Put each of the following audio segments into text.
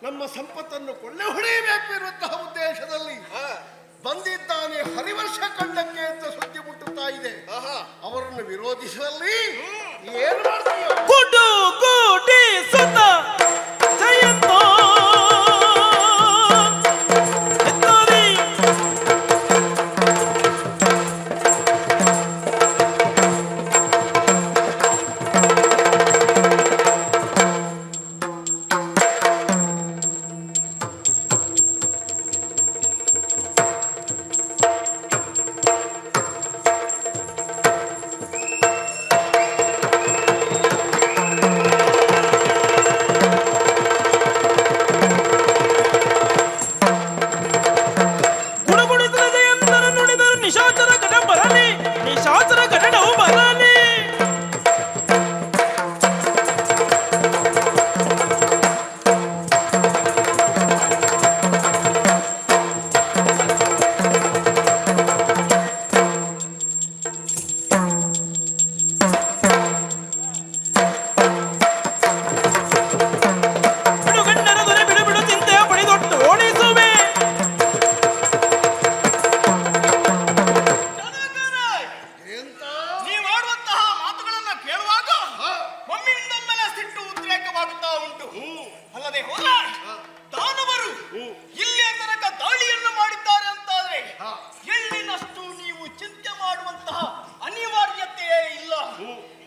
ನಮ್ಮ ಸಂಪತ್ತನ್ನು ಕೊಳ್ಳೆ ಹೊಡೆಯಬೇಕು ಎನ್ನುವಂತಹ ಉದ್ದೇಶದಲ್ಲಿ ಬಂದಿದ್ದಾನೆ. ಹರಿವರ್ಷ ಕಂಡಕ್ಕೆ ಅಂತ ಸುದ್ದಿ ಮುಟ್ಟುತ್ತಾ ಇದೆ. ಅವರನ್ನು ವಿರೋಧಿಸುವಲ್ಲಿ ಏನು ಮಾಡ್ತೀಯೋ?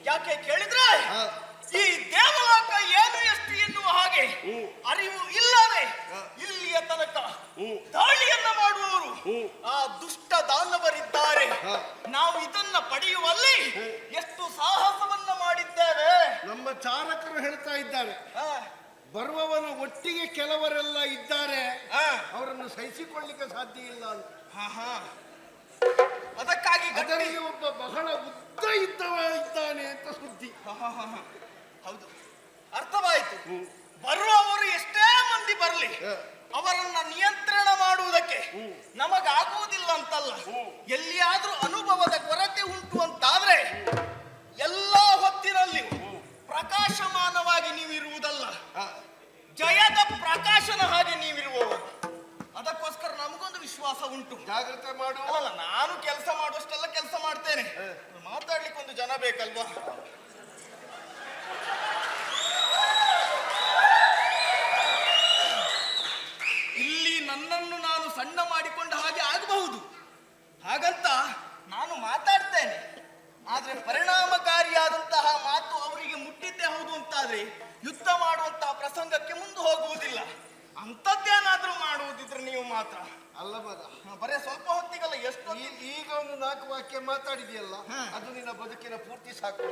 ಯಾಕೆ ಕೇಳಿದ್ರೆ ಈ ದೇವಲೋಕ ಏನು ಎಷ್ಟು ಎನ್ನುವ ಹಾಗೆ ಅರಿವು ಇಲ್ಲದೆ ಇಲ್ಲಿಯ ತನಕ ದಾಳಿಯನ್ನ ಮಾಡುವವರು ಆ ದುಷ್ಟ ದಾನವರಿದ್ದಾರೆ. ನಾವು ಇದನ್ನ ಪಡೆಯುವಲ್ಲಿ ಎಷ್ಟು ಸಾಹಸವನ್ನ ಮಾಡಿದ್ದೇವೆ. ನಮ್ಮ ಚಾರಕರು ಹೇಳ್ತಾ ಇದ್ದಾರೆ, ಬರುವವನ ಒಟ್ಟಿಗೆ ಕೆಲವರೆಲ್ಲ ಇದ್ದಾರೆ, ಅವರನ್ನು ಸಹಿಸಿಕೊಳ್ಳಿಕ್ಕೆ ಸಾಧ್ಯ ಇಲ್ಲ ಅಂತ. ಅದಕ್ಕಾಗಿ ಅದರಲ್ಲಿ ಒಬ್ಬ ಬಹಳ ಉದ್ದ ಇದ್ದಾನೆ ಅಂತ ಸುದ್ದಿ. ಹೌದು, ಅರ್ಥವಾಯಿತು. ಬರುವವರು ಎಷ್ಟೇ ಮಂದಿ ಬರಲಿ, ಅವರನ್ನ ನಿಯಂತ್ರಣ ಮಾಡುವುದಕ್ಕೆ ನಮಗಾಗುವುದಿಲ್ಲ ಅಂತಲ್ಲ. ಎಲ್ಲಿಯಾದ್ರೂ ಅನುಭವದ ಕೊರತೆ ಉಂಟು ಅಂತಾದ್ರೆ ಎಲ್ಲ ಹೊತ್ತಿನಲ್ಲಿ ಪ್ರಕಾಶಮಾನವಾಗಿ ನೀವಿರುವುದಲ್ಲ, ಜಯದ ಪ್ರಕಾಶನ ಹಾಗೆ ನೀವಿರುವವರು. ಅದಕ್ಕೋಸ್ಕರ ನಮಗೊಂದು ವಿಶ್ವಾಸ ಉಂಟು. ಜಾಗ್ರತೆ ಮಾಡು. ಅಲ್ಲ, ನಾನು ಕೆಲಸ ಮಾಡುವಷ್ಟೆಲ್ಲ ಕೆಲಸ ಮಾಡ್ತೇನೆ, ಮಾತಾಡ್ಲಿಕ್ಕೆ ಒಂದು ಜನ ಬೇಕಲ್ವಾ? ಇಲ್ಲಿ ನನ್ನನ್ನು ನಾನು ಸಣ್ಣ ಮಾಡಿಕೊಂಡ ಹಾಗೆ ಆಗಬಹುದು, ಹಾಗಂತ ನಾನು ಮಾತಾಡ್ತೇನೆ. ಆದ್ರೆ ಪರಿಣಾಮಕಾರಿಯಾದಂತಹ ಮಾತು ಅವರಿಗೆ ಮುಟ್ಟಿದ್ದೇ ಹೌದು ಅಂತಾದ್ರೆ ಯುದ್ಧ ಮಾಡುವಂತಹ ಪ್ರಸಂಗಕ್ಕೆ ಮುಂದೆ ಹೋಗುವುದಿಲ್ಲ. ಅಂತದ್ದೇನಾದ್ರೂ ಮಾಡುವುದಿದ್ರೆ ನೀವು ಮಾತ್ರ ಅಲ್ಲ ಮಗ, ಬರೇ ಸ್ವಲ್ಪ ಹೊತ್ತಿಗಲ್ಲ, ಎಷ್ಟು ಈಗ ಒಂದು 4 ವಾಕ್ಯ ಮಾತಾಡಿದೆಯಲ್ಲ, ಅದು ನಿನ್ನ ಬದುಕಿನ ಪೂರ್ತಿ ಸಾಕು.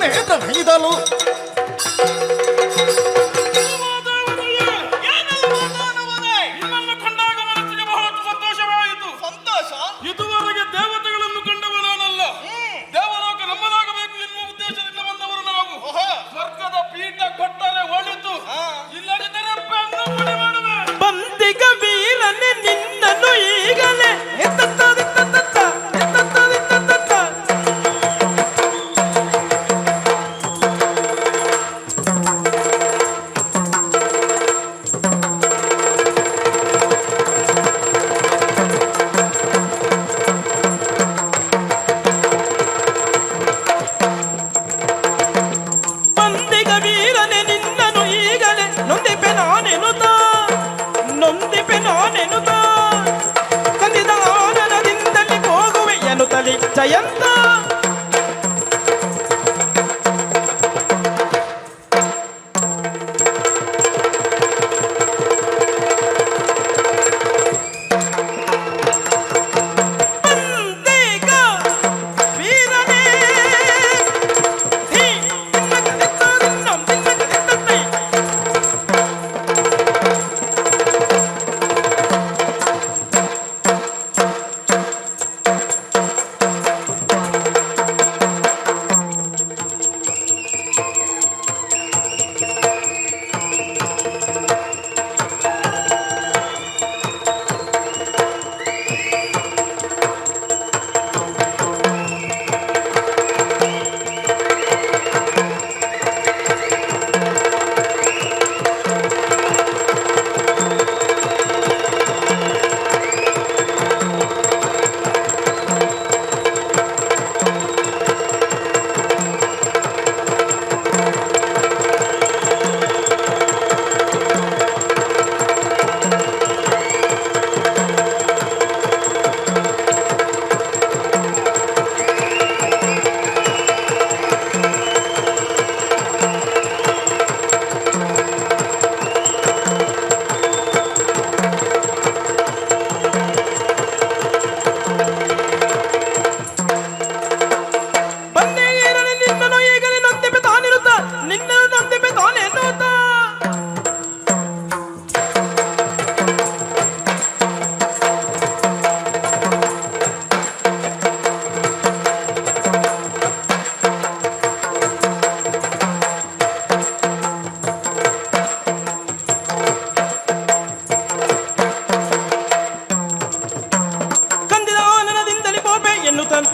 ನೇತ್ರ ಮೈದಲು ನಿನ್ನನ್ನು ಕಂಡಾಗ ಮನಸ್ಸಿಗೆ ಬಹಳಷ್ಟು ಸಂತೋಷವಾಯಿತು. ಸಂತೋಷ. ಇದುವರೆಗೆ ದೇವತೆಗಳನ್ನು ಕಂಡವ ನಾನಲ್ಲ. ದೇವಲೋಕ ನಮ್ಮದಾಗಬೇಕು ಎನ್ನುವ ಉದ್ದೇಶದಿಂದ ಬಂದವರು ನಾವು. ಸ್ವರ್ಗದ ಪೀಠ ಕೊಟ್ಟರೆ ಒಳಿತು, ಇಲ್ಲದಿದ್ದರೆ ಬೆನ್ನು ಪುಡಿ ಮಾಡುವೆ. ಬಂದಿಗ ವೀರನೆ ನಿನ್ನನ್ನು ಈಗಲೇ ಜಯಂತ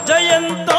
ಜಯಂತ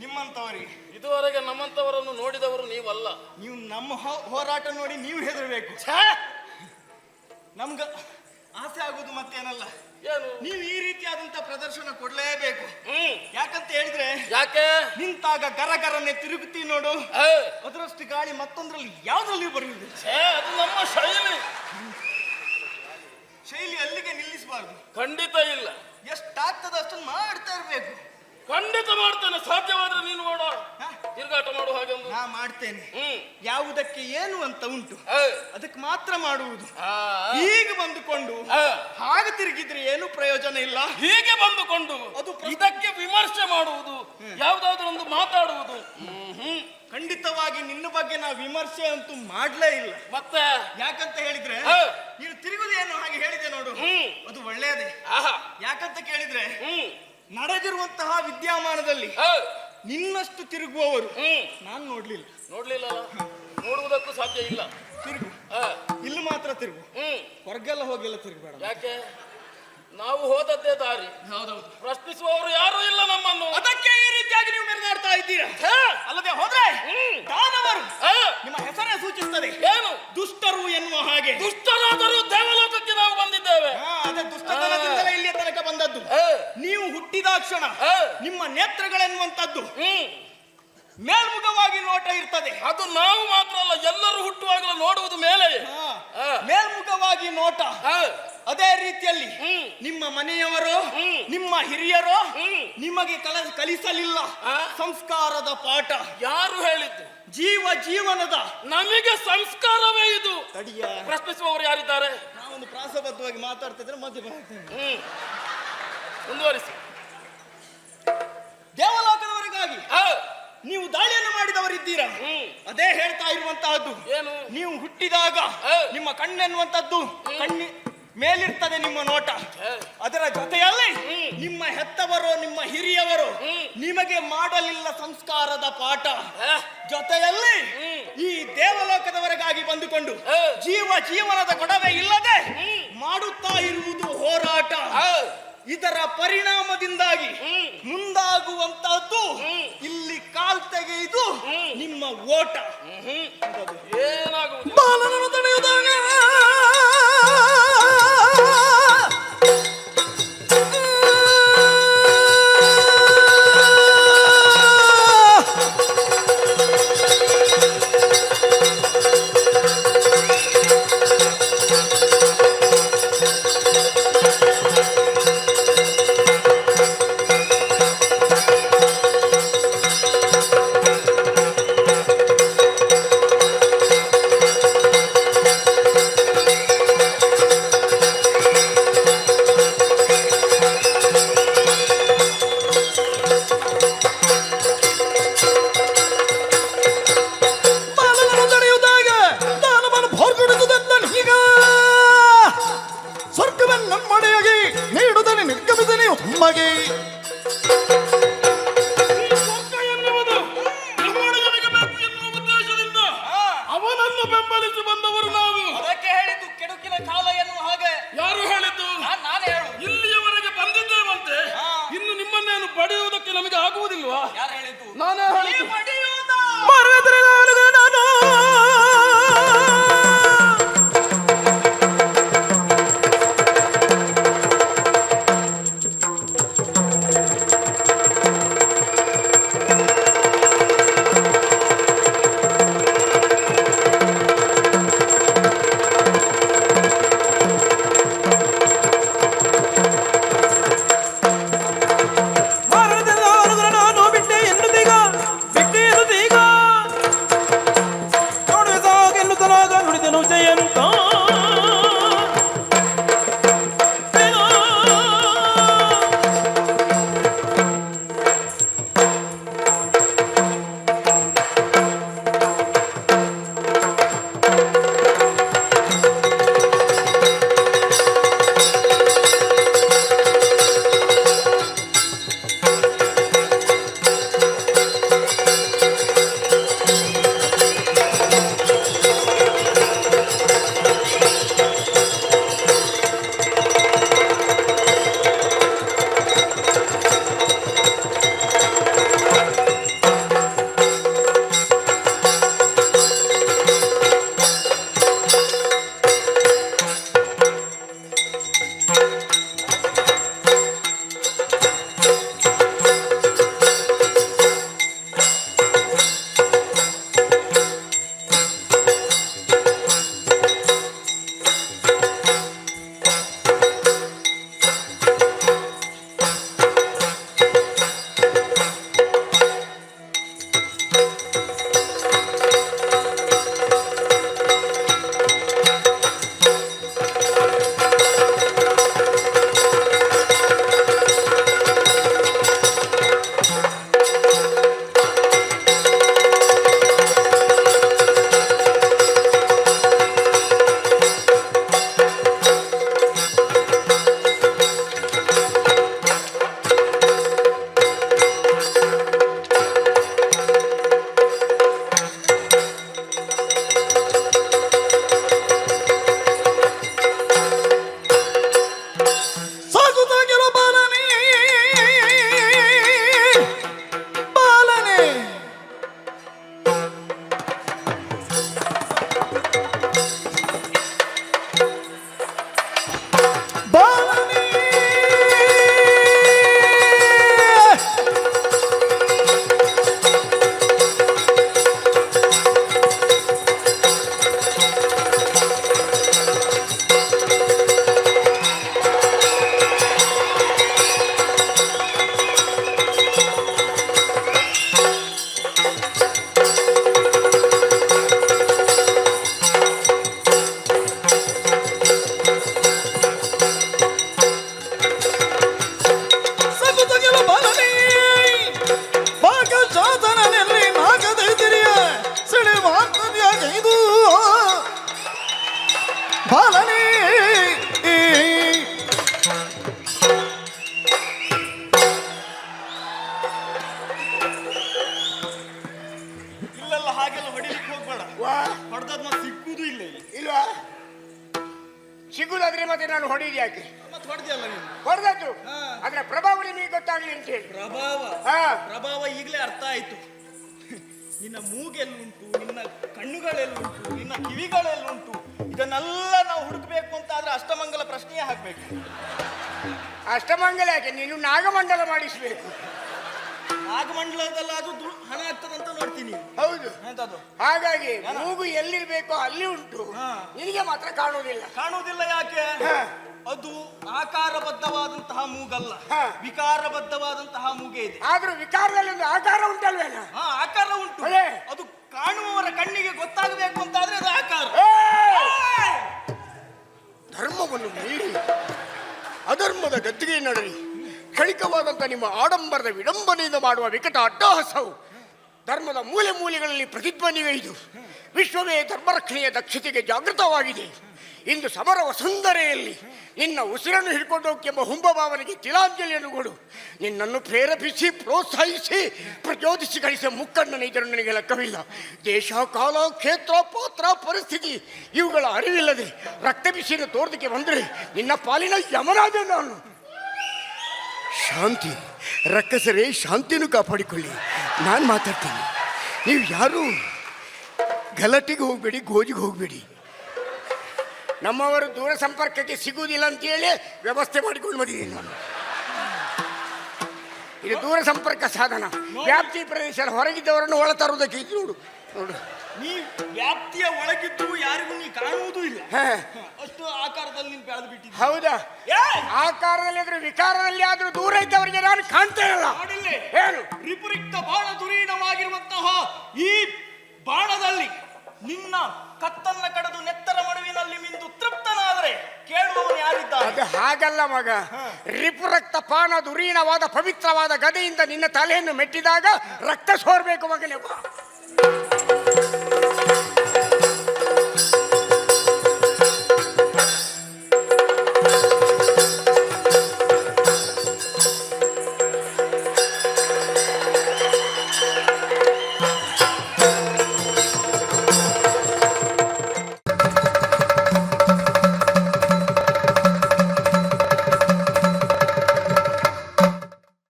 ನಿಮ್ಮಂತವರಿಗೆ ಇದುವರೆಗೆ ನಮ್ಮಂತವರನ್ನು ನೋಡಿದವರು ನೀವಲ್ಲ. ನೀವು ನಮ್ಮ ಹೋರಾಟ ನೋಡಿ ನೀವು ಹೆದರಬೇಕು. ನಮ್ಗ ಆಸೆ ಆಗುದು ಮತ್ತೇನಲ್ಲ, ಏನು ನೀವು ಈ ರೀತಿಯಾದಂತ ಪ್ರದರ್ಶನ ಕೊಡ್ಲೇಬೇಕು. ಯಾಕಂತ ಹೇಳಿದ್ರೆ ಯಾಕೆ ನಿಂತಾಗ ಗರಗರನೆ ತಿರುಗುತ್ತಿ ನೋಡು, ಅದರಷ್ಟು ಗಾಳಿ ಮತ್ತೊಂದ್ರಲ್ಲಿ ಯಾವ್ದ್ರಲ್ಲಿ ಬರುವುದು. ಅದು ನಮ್ಮ ಶೈಲಿ. ಶೈಲಿ ಅಲ್ಲಿಗೆ ನಿಲ್ಲಿಸಬಾರ್ದು. ಖಂಡಿತ ಇಲ್ಲ. ಎಷ್ಟಾಗ್ತದ ಅಷ್ಟನ್ನು ಮಾಡ್ತಾ ಇರ್ಬೇಕು. ಖಂಡಿತ ಮಾಡ್ತೇನೆ. ಸಾಧ್ಯವಾದ್ರೆ ನೀನು ನೋಡ ತಿರುಗಾಟ ಮಾಡು ಹಾಗೆ ಒಂದು. ನಾ ಮಾಡ್ತೇನೆ. ಯಾವುದಕ್ಕೆ ಏನು ಅಂತ ಉಂಟು, ಅದಕ್ಕೆ ಮಾತ್ರ ಮಾಡುವುದು. ಹೀಗೆ ಬಂದುಕೊಂಡು ಹಾಗೆ ತಿರುಗಿದ್ರೆ ಏನು ಪ್ರಯೋಜನ ಇಲ್ಲ. ಹೀಗೆ ಬಂದುಕೊಂಡು ಅದು ಇದಕ್ಕೆ ವಿಮರ್ಶೆ ಮಾಡುವುದು, ಯಾವ್ದಾದ್ರು ಒಂದು ಮಾತಾಡುವುದು. ಖಂಡಿತವಾಗಿ ನಿನ್ನ ಬಗ್ಗೆ ನಾ ವಿಮರ್ಶೆ ಅಂತೂ ಮಾಡ್ಲೇ ಇಲ್ಲ. ಮತ್ತೆ ಯಾಕಂತ ಹೇಳಿದ್ರೆ ನೀನು ತಿರುಗುದೇನು ಹಾಗೆ ಹೇಳಿದೆ ನೋಡು, ಅದು ಒಳ್ಳೆಯದೇ. ಯಾಕಂತ ಕೇಳಿದ್ರೆ ನಡೆದಿರುವಂತಹ ವಿದ್ಯಮಾನದಲ್ಲಿ ನಿನ್ನಷ್ಟು ತಿರುಗುವವರು ನಾನು ನೋಡ್ಲಿಲ್ಲ. ನೋಡುವುದಕ್ಕೂ ಸಾಧ್ಯ ಇಲ್ಲ. ತಿರುಗು, ಇಲ್ಲಿ ಮಾತ್ರ ತಿರುಗು, ಹೊರಗೆಲ್ಲ ಹೋಗೆಲ್ಲ ತಿರುಗಬೇಡ. ಯಾಕೆ ನಾವು ಹೋದದ್ದೇ ದಾರಿ. ಹೌದೌದು. ಪ್ರಶ್ನಿಸುವವರು ಯಾರು ಇಲ್ಲ ನಮ್ಮನ್ನು. ಅದಕ್ಕೆ ಈ ರೀತಿಯಾಗಿ ನೀವು ಮೆರೆದಾಡ್ತಾ ಇದ್ದೀರಾ. ಅಲ್ಲದೆ ಹೋದ್ರೆ ದಾನವರು ನಿಮ್ಮ ಹೆಸರೇ ಸೂಚಿಸುತ್ತದೆ. ಏನು? ದುಷ್ಟರು ಎನ್ನುವ ಹಾಗೆ. ದುಷ್ಟರಾದರೂ ದೇವಲೋಕಕ್ಕೆ ನಾವು ಬಂದಿದ್ದೇವೆ. ಅದೇ ದುಷ್ಟತನದಿಂದಲೇ ಇಲ್ಲಿಯ ತನಕ ಬಂದದ್ದು. ನೀವು ಹುಟ್ಟಿದಾಕ್ಷಣ ನಿಮ್ಮ ನೇತ್ರಗಳೆನ್ನುವಂತದ್ದು ಮೇಲ್ಮುಖವಾಗಿ ನೋಟ ಇರ್ತದೆ. ಅದು ನಾವು ಮಾತ್ರ ಅಲ್ಲ, ಎಲ್ಲರೂ ಹುಟ್ಟುವಾಗಲೂ ನೋಡುವುದು ಮೇಲೆ. ಮೇಲ್ಮುಖವಾಗಿ ನೋಟ. ಅದೇ ರೀತಿಯಲ್ಲಿ ನಿಮ್ಮ ಮನೆಯವರು ನಿಮ್ಮ ಹಿರಿಯರು ನಿಮಗೆ ಕಲಿಸಲಿಲ್ಲ ಸಂಸ್ಕಾರದ ಪಾಠ. ಯಾರು ಹೇಳಿದ್ದು? ಜೀವನದ ನಮಗೆ ಸಂಸ್ಕಾರವೇ ಇದು. ತಡಿಯ ಪ್ರಶ್ನಿಸುವವರು ಯಾರಿದ್ದಾರೆ? ನಾವೊಂದು ಪ್ರಾಸಬದ್ಧವಾಗಿ ಮಾತಾಡ್ತಿದ್ರೆ ಮಧ್ಯೆ ಮುಂದುವರಿಸಿ. ದೇವಲೋಕದವರಿಗಾಗಿ ನೀವು ದಾಳಿಯನ್ನು ಮಾಡಿದವರಿದ್ದೀರಾ. ಅದೇ ಹೇಳ್ತಾ ಇರುವಂತಹದ್ದು. ಏನು? ನೀವು ಹುಟ್ಟಿದಾಗ ನಿಮ್ಮ ಕಣ್ಣೆನ್ನುವಂಥದ್ದು ಮೇಲಿರ್ತದೆ ನಿಮ್ಮ ನೋಟ. ಅದರ ಜೊತೆಯಲ್ಲಿ ನಿಮ್ಮ ಹೆತ್ತವರು ನಿಮ್ಮ ಹಿರಿಯವರು ನಿಮಗೆ ಮಾಡಲಿಲ್ಲ ಸಂಸ್ಕಾರದ ಪಾಠ. ಜೊತೆಯಲ್ಲಿ ಈ ದೇವಲೋಕದವರೆಗಾಗಿ ಬಂದುಕೊಂಡು ಜೀವನದ ಗೊಡವೆ ಇಲ್ಲದೆ ಮಾಡುತ್ತಾ ಇರುವುದು ಹೋರಾಟ. ಇದರ ಪರಿಣಾಮದಿಂದಾಗಿ ಮುಂದಾಗುವಂತಹದ್ದು ಇಲ್ಲಿ ಕಾಲ್ ತೆಗೆದು ನಿಮ್ಮ ಓಟ. ಏನಾಗುವುದು? ಬಾಲನನ್ನು ತಡೆಯುವುದಾಗ ಸಿಗುವುದೂ ಇಲ್ಲ ಇಲ್ಲಿ. ಇಲ್ವಾ? ಸಿಗುದಾದ್ರೆ ಮತ್ತೆ ನಾನು ಹೊಡೆಯುದು ಯಾಕೆ? ಮತ್ತೆ ಹೊಡೆದಿಯಲ್ಲ ನೀನು. ಹೊಡೆದದ್ದು ಹಾ. ಅದರ ಪ್ರಭಾವ ನಿಮಗೆ ಗೊತ್ತಾಗ್ಲಿ ಅಂತ ಹೇಳಿ. ಹಾ. ಪ್ರಭಾವ ಈಗಲೇ ಅರ್ಥ ಆಯ್ತು. ನಿನ್ನ ಮೂಗೆಲ್ಲುಂಟು, ನಿನ್ನ ಕಣ್ಣುಗಳೆಲ್ಲುಂಟು, ನಿನ್ನ ಕಿವಿಗಳೆಲ್ಲುಂಟು, ಇದನ್ನೆಲ್ಲ ನಾವು ಹುಡುಕ್ಬೇಕು ಅಂತ ಆದ್ರೆ ಅಷ್ಟಮಂಗಲ ಪ್ರಶ್ನೆಯೇ ಹಾಕ್ಬೇಕು. ಅಷ್ಟಮಂಗಲ ಯಾಕೆ? ನೀನು ನಾಗಮಂಡಲ ಮಾಡಿಸ್ಬೇಕು. ನಾಗಮಂಡಲದಲ್ಲ ಅದು ಹಣ ಆಗ್ತದಂತ ನೋಡ್ತೀನಿ. ಹೌದು. ಎಂತದು? ಹಾಗಾಗಿ ಮೂಗು ಎಲ್ಲಿರ್ಬೇಕೋ ಅಲ್ಲಿ ಉಂಟು, ಹಾ. ನಿನಗೆ ಮಾತ್ರ ಕಾಣುವುದಿಲ್ಲ. ಕಾಣುವುದಿಲ್ಲ ಯಾಕೆ? ಹಾ. ಅದು ಆಕಾರಬದ್ಧವಾದಂತಹ ಮೂಗಲ್ಲ, ಹಾ. ವಿಕಾರಬದ್ಧವಾದಂತಹ ಮೂಗೆ ಇದೆ. ಆದ್ರೂ ವಿಕಾರದಲ್ಲಿ ಒಂದು ಆಕಾರ ಉಂಟಲ್ವೇನ? ಹಾ, ಆಕಾರ ಉಂಟು. ಅದೇ. ಅದು ಕಾಣುವವರ ಕಣ್ಣಿಗೆ ಗೊತ್ತಾಗಬೇಕು ಅಂತ ಆದ್ರೆ ಅದು ಆಕಾರ. ಧರ್ಮವನ್ನು ಮೀರಿ ಅಧರ್ಮದ ಗದ್ದಿಗೆ ನಡರಿ ಕ್ಷಣಿಕವಾದಂಥ ನಿಮ್ಮ ಆಡಂಬರದ ವಿಡಂಬನೆಯಿಂದ ಮಾಡುವ ವಿಕಟ ಅಟ್ಟಹಾಸವು ಧರ್ಮದ ಮೂಲೆ ಮೂಲೆಗಳಲ್ಲಿ ಪ್ರತಿಧ್ವನಿಗೈದು ವಿಶ್ವವೇ ಧರ್ಮರಕ್ಷಣೆಯ ದಕ್ಷತೆಗೆ ಜಾಗೃತವಾಗಿದೆ. ಇಂದು ಸಮರ ವಸುಂಧರೆಯಲ್ಲಿ ನಿನ್ನ ಉಸಿರನ್ನು ಹಿಡ್ಕೊಂಡೋಕೆಂಬ ಹುಂಬಭಾವನೆಗೆ ತಿಲಾಂಜಲಿಯನ್ನು ಕೊಡು. ನಿನ್ನನ್ನು ಪ್ರೇರೇಪಿಸಿ ಪ್ರೋತ್ಸಾಹಿಸಿ ಪ್ರಚೋದಿಸಿ ಗಳಿಸಿದ ಮುಕ್ಕಣ್ಣನ ಇದನ್ನು ನನಗೆ ಲೆಕ್ಕವಿಲ್ಲ. ದೇಶ ಕಾಲ ಕ್ಷೇತ್ರ ಪಾತ್ರ ಪರಿಸ್ಥಿತಿ ಇವುಗಳ ಅರಿವಿಲ್ಲದೆ ರಕ್ತ ಬಿಸಿನ ತೋರ್ದಕ್ಕೆ ಬಂದರೆ ನಿನ್ನ ಪಾಲಿನ ಯಮರಾಜ ನಾನು. ಶಾಂತಿ ರಕ್ಕಸರೇ, ಶಾಂತಿನೂ ಕಾಪಾಡಿಕೊಳ್ಳಿ. ನಾನು ಮಾತಾಡ್ತೀನಿ, ನೀವು ಯಾರು ಗಲಾಟೆಗೆ ಹೋಗಬೇಡಿ, ಗೋಜಿಗೆ ಹೋಗಬೇಡಿ. ನಮ್ಮವರು ದೂರ ಸಂಪರ್ಕಕ್ಕೆ ಸಿಗುವುದಿಲ್ಲ ಅಂತೇಳಿ ವ್ಯವಸ್ಥೆ ಮಾಡಿಕೊಂಡು ಬಂದಿದ್ದೀನಿ ನಾನು. ಇದು ದೂರ ಸಂಪರ್ಕ ಸಾಧನ. ವ್ಯಾಪ್ತಿ ಪ್ರದೇಶದ ಹೊರಗಿದ್ದವರನ್ನು ಒಳ ತರುವುದಕ್ಕೆ ಇದು ನೋಡು ನೋಡು. ನೀ ವ್ಯಾಪ್ತಿಯ ಒಳಗಿದ್ದು ಯಾರಿಗೂ ನೀ ಕಾಣುವುದೂ ಇಲ್ಲ. ಹಾ. ಅಷ್ಟು ಆಕಾರದಲ್ಲಿ ನೀನು ಬೆಳೆದು ಬಿಟ್ಟಿದ್ದ. ಹೌದಾ? ಆಕಾರದಲ್ಲಿ ಆದ್ರೂ ವಿಕಾರದಲ್ಲಿ ಆದ್ರೂ ದೂರ ಇದ್ದವರಿಗೆ ನಾನು ಕಾಣ್ತಾ ಇಲ್ಲ. ನೋಡಿಲ್ಲಿ ಏನು ರಿಪುರಿಕ್ತ ಬಾಣ ಧುರೀಣವಾಗಿರುವಂತಹ ಈ ಬಾಣದಲ್ಲಿ ನಿನ್ನ ಕತ್ತನ್ನ ಕಡೆದು ನೆತ್ತರ ಮಡುವಿನಲ್ಲಿ ಮಿಂದು ತೃಪ್ತನಾದರೆ ಕೇಳುವವನು ಯಾರಿದ್ದಾನೆ? ಅದು ಹಾಗಲ್ಲ ಮಗ. ರಿಪುರಕ್ತ ಪಾನ ಧುರೀಣವಾದ ಪವಿತ್ರವಾದ ಗದೆಯಿಂದ ನಿನ್ನ ತಲೆಯನ್ನು ಮೆಟ್ಟಿದಾಗ ರಕ್ತ ಸೋರ್ಬೇಕು ಮಗನೇ.